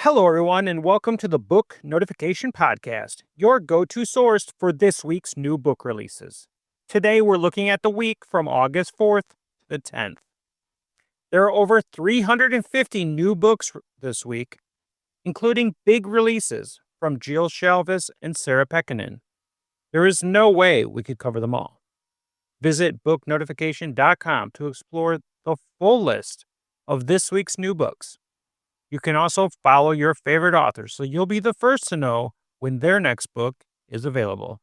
Hello, everyone, and welcome to the Book Notification Podcast, your go-to source for this week's new book releases. Today, we're looking at the week from August 4th to the 10th. There are over 350 new books this week, including big releases from Jill Shalvis and Sarah Pekkanen. There is no way we could cover them all. Visit booknotification.com to explore the full list of this week's new books. You can also follow your favorite authors so you'll be the first to know when their next book is available.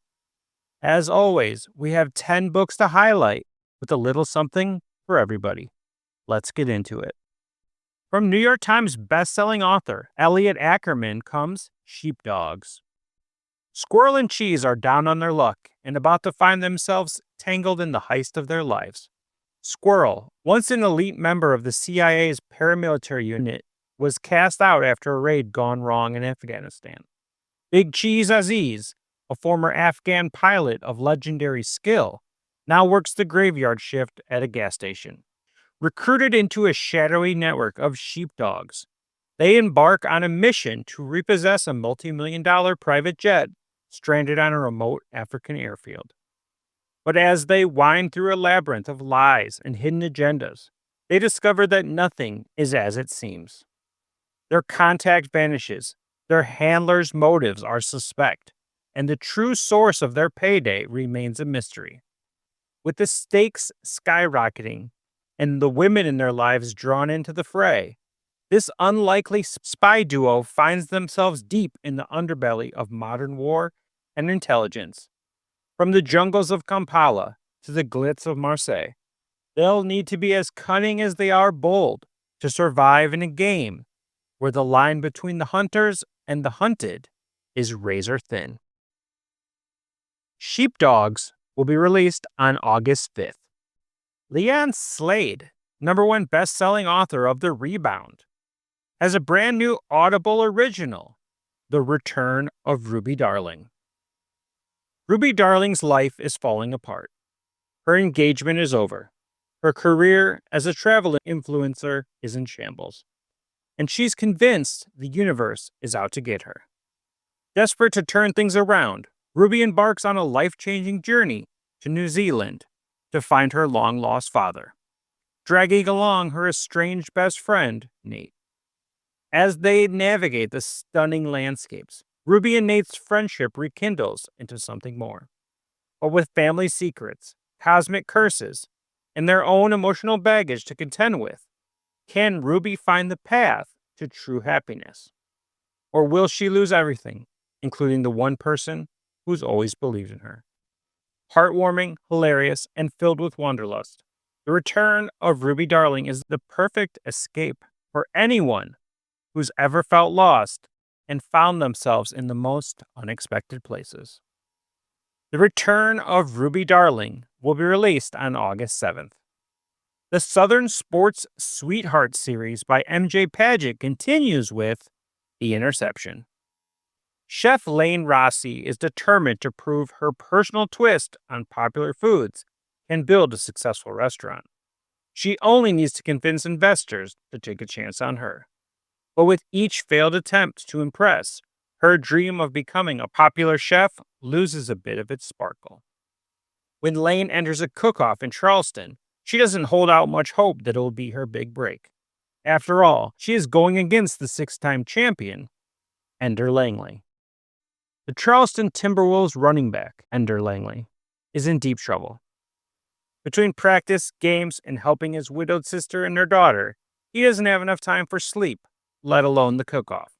As always, we have 10 books to highlight with a little something for everybody. Let's get into it. From New York Times bestselling author Elliot Ackerman comes Sheepdogs. Squirrel and Cheese are down on their luck and about to find themselves tangled in the heist of their lives. Squirrel, once an elite member of the CIA's paramilitary unit, was cast out after a raid gone wrong in Afghanistan. Big Cheese Aziz, a former Afghan pilot of legendary skill, now works the graveyard shift at a gas station. Recruited into a shadowy network of sheepdogs, they embark on a mission to repossess a multi-million-dollar private jet stranded on a remote African airfield. But as they wind through a labyrinth of lies and hidden agendas, they discover that nothing is as it seems. Their contact vanishes, their handlers' motives are suspect, and the true source of their payday remains a mystery. With the stakes skyrocketing and the women in their lives drawn into the fray, this unlikely spy duo finds themselves deep in the underbelly of modern war and intelligence. From the jungles of Kampala to the glitz of Marseille, they'll need to be as cunning as they are bold to survive in a game where the line between the hunters and the hunted is razor thin. Sheepdogs will be released on August 5th. Leeanne Slade, #1 best-selling author of The Rebound, has a brand new Audible original, The Return of Ruby Darling. Ruby Darling's life is falling apart. Her engagement is over. Her career as a travel influencer is in shambles. And she's convinced the universe is out to get her. Desperate to turn things around, Ruby embarks on a life-changing journey to New Zealand to find her long-lost father, dragging along her estranged best friend, Nate. As they navigate the stunning landscapes, Ruby and Nate's friendship rekindles into something more. But with family secrets, cosmic curses, and their own emotional baggage to contend with, can Ruby find the path to true happiness? Or will she lose everything, including the one person who's always believed in her? Heartwarming, hilarious, and filled with wanderlust, The Return of Ruby Darling is the perfect escape for anyone who's ever felt lost and found themselves in the most unexpected places. The Return of Ruby Darling will be released on August 7th. The Southern Sports Sweetheart series by MJ Padgett continues with The Interception. Chef Elaine Rossi is determined to prove her personal twist on popular foods can build a successful restaurant. She only needs to convince investors to take a chance on her. But with each failed attempt to impress, her dream of becoming a popular chef loses a bit of its sparkle. When Lane enters a cook-off in Charleston, she doesn't hold out much hope that it will be her big break. After all, she is going against the 6-time champion, Ender Langley. The Charleston Timberwolves running back, Ender Langley, is in deep trouble. Between practice, games, and helping his widowed sister and her daughter, he doesn't have enough time for sleep, let alone the cook-off.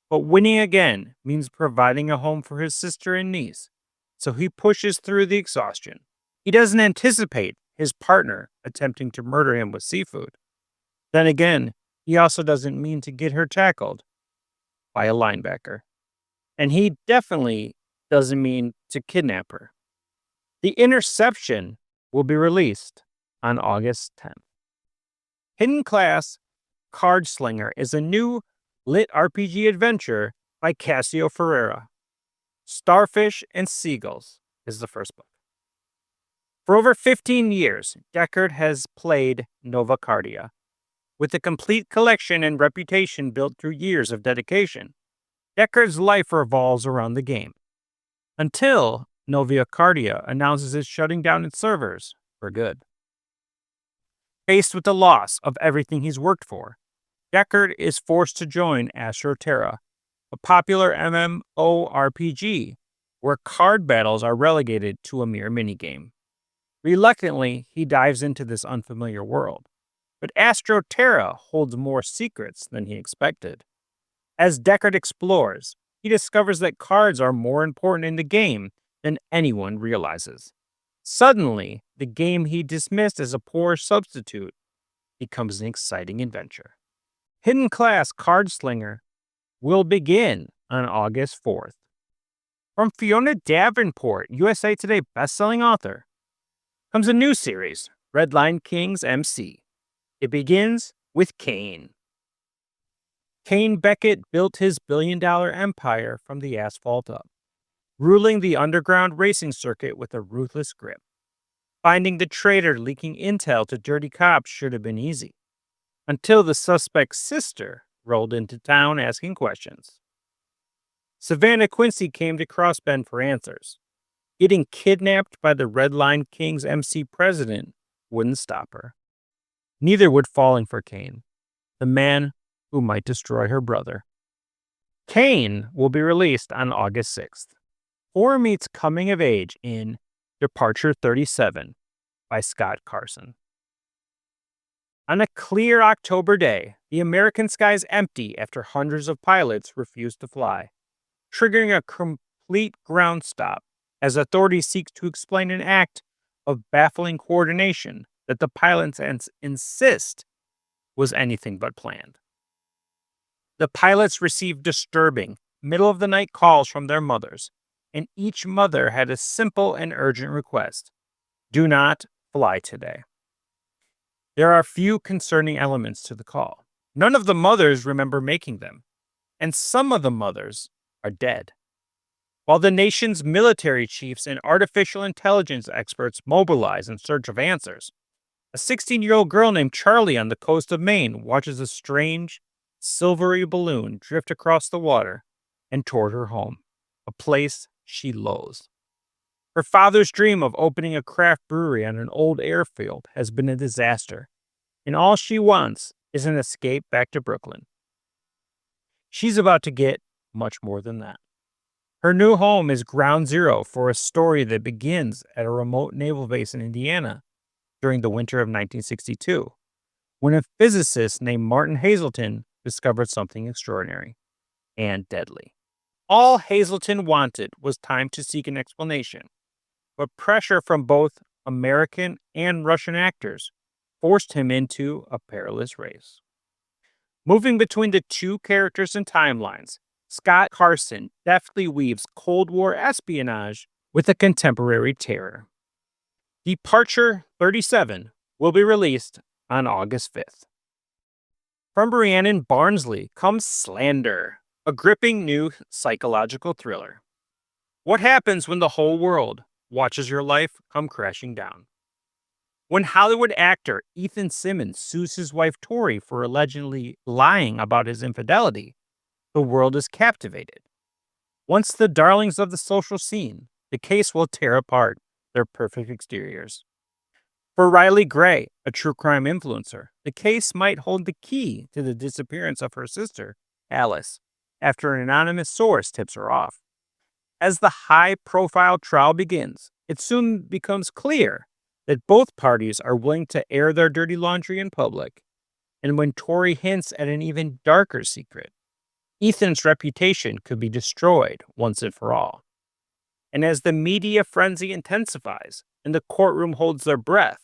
But winning again means providing a home for his sister and niece, so he pushes through the exhaustion. He doesn't anticipate his partner attempting to murder him with seafood. Then again, he also doesn't mean to get her tackled by a linebacker. And he definitely doesn't mean to kidnap her. The Interception will be released on August 10th. Hidden Class Card Slinger is a new lit RPG adventure by Cassio Ferreira. Starfish and Seagulls is the first book. For over 15 years, Deckard has played Nova Cardia, With a complete collection and reputation built through years of dedication, Deckard's life revolves around the game. Until Novia Cardia announces it's shutting down its servers for good. Faced with the loss of everything he's worked for, Deckard is forced to join Astroterra, a popular MMORPG where card battles are relegated to a mere minigame. Reluctantly, he dives into this unfamiliar world, but Astroterra holds more secrets than he expected. As Deckard explores, he discovers that cards are more important in the game than anyone realizes. Suddenly, the game he dismissed as a poor substitute becomes an exciting adventure. Hidden Class Card Slinger will begin on August 4th. From Fiona Davenport, USA Today bestselling author, comes a new series, Redline Kings MC. It begins with Kane. Kane Beckett built his billion-dollar empire from the asphalt up, ruling the underground racing circuit with a ruthless grip. Finding the traitor leaking intel to dirty cops should have been easy, until the suspect's sister rolled into town asking questions. Savannah Quincy came to Crossbend for answers. Getting kidnapped by the Redline Kings MC president wouldn't stop her. Neither would falling for Kane, the man who might destroy her brother. Kane will be released on August 6th. Horror meets coming of age in Departure 37 by Scott Carson. On a clear October day, the American skies empty after hundreds of pilots refuse to fly, triggering a complete ground stop as authorities seek to explain an act of baffling coordination that the pilots insist was anything but planned. The pilots received disturbing, middle-of-the-night calls from their mothers, and each mother had a simple and urgent request: do not fly today. There are few concerning elements to the call. None of the mothers remember making them, and some of the mothers are dead. While the nation's military chiefs and artificial intelligence experts mobilize in search of answers, a 16-year-old girl named Charlie on the coast of Maine watches a strange, silvery balloon drift across the water and toward her home, a place she loathes. Her father's dream of opening a craft brewery on an old airfield has been a disaster, and all she wants is an escape back to Brooklyn. She's about to get much more than that. Her new home is ground zero for a story that begins at a remote naval base in Indiana during the winter of 1962, when a physicist named Martin Hazelton discovered something extraordinary and deadly. All Hazelton wanted was time to seek an explanation, but pressure from both American and Russian actors forced him into a perilous race. Moving between the two characters and timelines, Scott Carson deftly weaves Cold War espionage with a contemporary terror. Departure 37 will be released on August 5th. From Rhiannon Barnsley comes Slander, a gripping new psychological thriller. What happens when the whole world watches your life come crashing down? When Hollywood actor Ethan Simmons sues his wife Tori for allegedly lying about his infidelity, the world is captivated. Once the darlings of the social scene, the case will tear apart their perfect exteriors. For Riley Gray, a true crime influencer, the case might hold the key to the disappearance of her sister, Alice, after an anonymous source tips her off. As the high-profile trial begins, it soon becomes clear that both parties are willing to air their dirty laundry in public, and when Tori hints at an even darker secret, Ethan's reputation could be destroyed once and for all. And as the media frenzy intensifies and the courtroom holds their breath,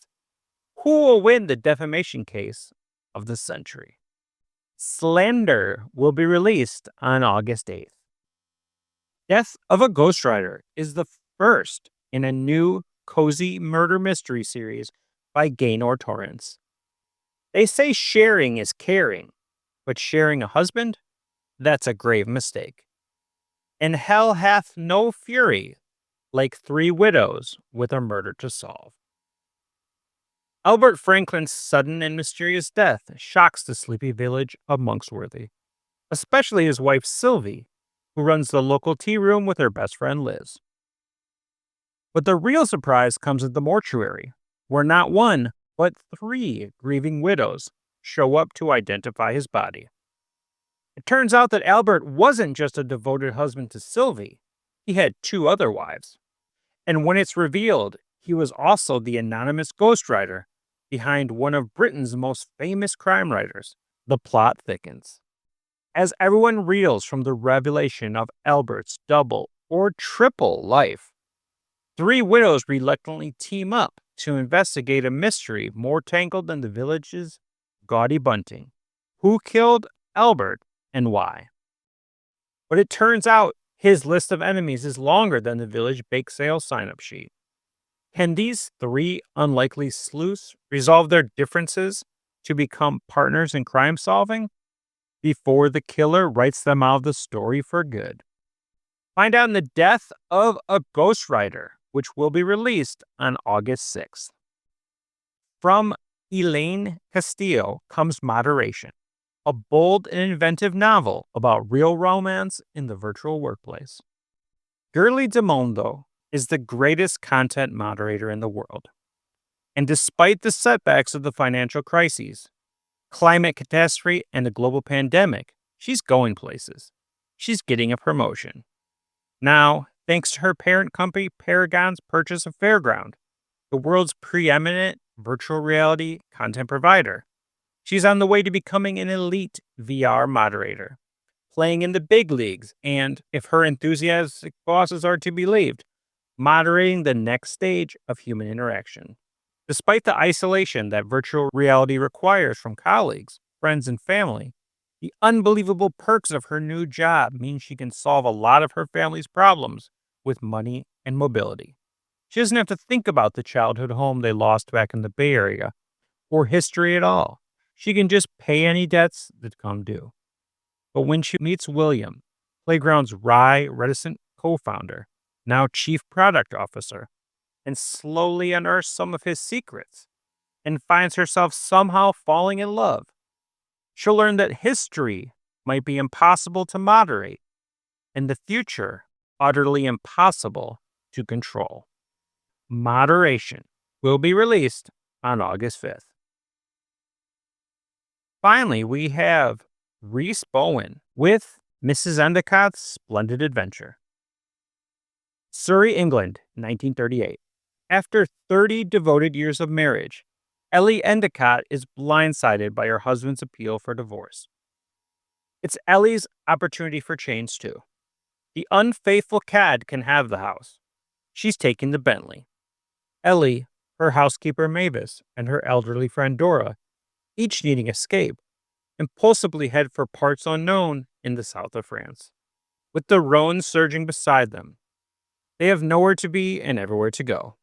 who will win the defamation case of the century? Slander will be released on August 8th. Death of a Ghostwriter is the first in a new cozy murder mystery series by Gaynor Torrance. They say sharing is caring, but sharing a husband? That's a grave mistake. And hell hath no fury like three widows with a murder to solve. Albert Franklin's sudden and mysterious death shocks the sleepy village of Monksworthy, especially his wife Sylvie, who runs the local tea room with her best friend Liz. But the real surprise comes at the mortuary, where not one, but three grieving widows show up to identify his body. It turns out that Albert wasn't just a devoted husband to Sylvie, he had two other wives. And when it's revealed, he was also the anonymous ghostwriter behind one of Britain's most famous crime writers. The plot thickens. As everyone reels from the revelation of Albert's double or triple life, three widows reluctantly team up to investigate a mystery more tangled than the village's gaudy bunting. Who killed Albert and why? But it turns out his list of enemies is longer than the village bake sale sign-up sheet. Can these three unlikely sleuths resolve their differences to become partners in crime solving before the killer writes them out of the story for good? Find out in The Death of a Ghostwriter, which will be released on August 6th. From Elaine Castillo comes Moderation, a bold and inventive novel about real romance in the virtual workplace. Gurley DeMondo is the greatest content moderator in the world. And despite the setbacks of the financial crises, climate catastrophe, and a global pandemic, she's going places. She's getting a promotion. Now, thanks to her parent company Paragon's purchase of Fairground, the world's preeminent virtual reality content provider, she's on the way to becoming an elite VR moderator, playing in the big leagues, and, if her enthusiastic bosses are to be believed, moderating the next stage of human interaction. Despite the isolation that virtual reality requires from colleagues, friends, and family, the unbelievable perks of her new job mean she can solve a lot of her family's problems with money and mobility. She doesn't have to think about the childhood home they lost back in the Bay Area or history at all. She can just pay any debts that come due. But when she meets William, Playground's wry, reticent co-founder, now chief product officer, and slowly unearths some of his secrets, and finds herself somehow falling in love, she'll learn that history might be impossible to moderate, and the future utterly impossible to control. Moderation will be released on August 5th. Finally, we have Rhys Bowen with Mrs. Endicott's Splendid Adventure. Surrey, England, 1938. After 30 devoted years of marriage, Ellie Endicott is blindsided by her husband's appeal for divorce. It's Ellie's opportunity for change, too. The unfaithful cad can have the house. She's taking the Bentley. Ellie, her housekeeper Mavis, and her elderly friend Dora, each needing escape, impulsively head for parts unknown in the south of France. With the Rhone surging beside them, they have nowhere to be and everywhere to go.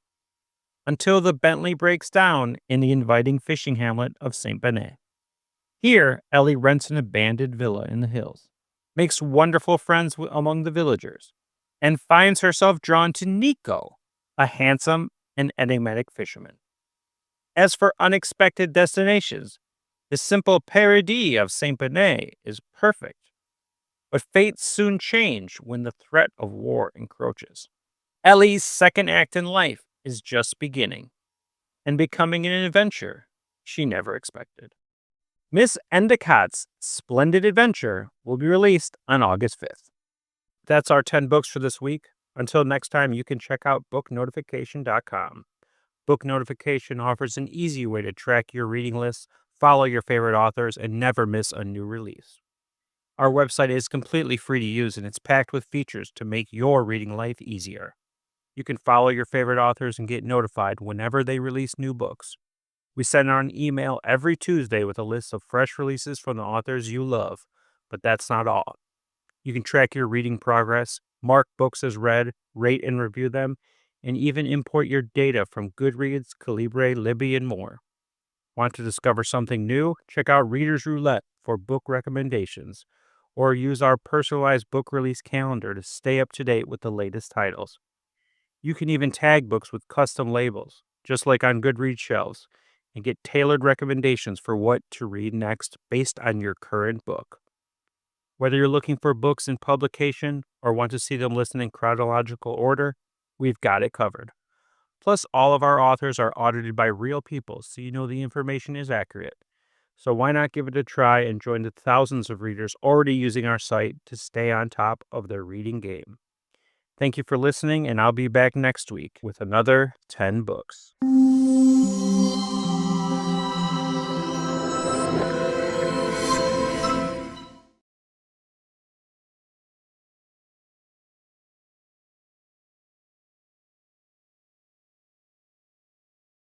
Until the Bentley breaks down in the inviting fishing hamlet of Saint Benet. Here, Ellie rents an abandoned villa in the hills, makes wonderful friends among the villagers, and finds herself drawn to Nico, a handsome and enigmatic fisherman. As for unexpected destinations, the simple paradis of Saint Benet is perfect. But fates soon change when the threat of war encroaches. Ellie's second act in life is just beginning and becoming an adventure she never expected. Miss Endicott's Splendid Adventure will be released on August 5th. That's our 10 books for this week. Until next time, you can check out booknotification.com. Book Notification offers an easy way to track your reading lists, follow your favorite authors, and never miss a new release. Our website is completely free to use, and it's packed with features to make your reading life easier. You can follow your favorite authors and get notified whenever they release new books. We send out an email every Tuesday with a list of fresh releases from the authors you love, but that's not all. You can track your reading progress, mark books as read, rate and review them, and even import your data from Goodreads, Calibre, Libby, and more. Want to discover something new? Check out Reader's Roulette for book recommendations, or use our personalized book release calendar to stay up to date with the latest titles. You can even tag books with custom labels, just like on Goodreads shelves, and get tailored recommendations for what to read next based on your current book. Whether you're looking for books in publication or want to see them listed in chronological order, we've got it covered. Plus, all of our authors are audited by real people, so you know the information is accurate. So why not give it a try and join the thousands of readers already using our site to stay on top of their reading game. Thank you for listening, and I'll be back next week with another 10 books.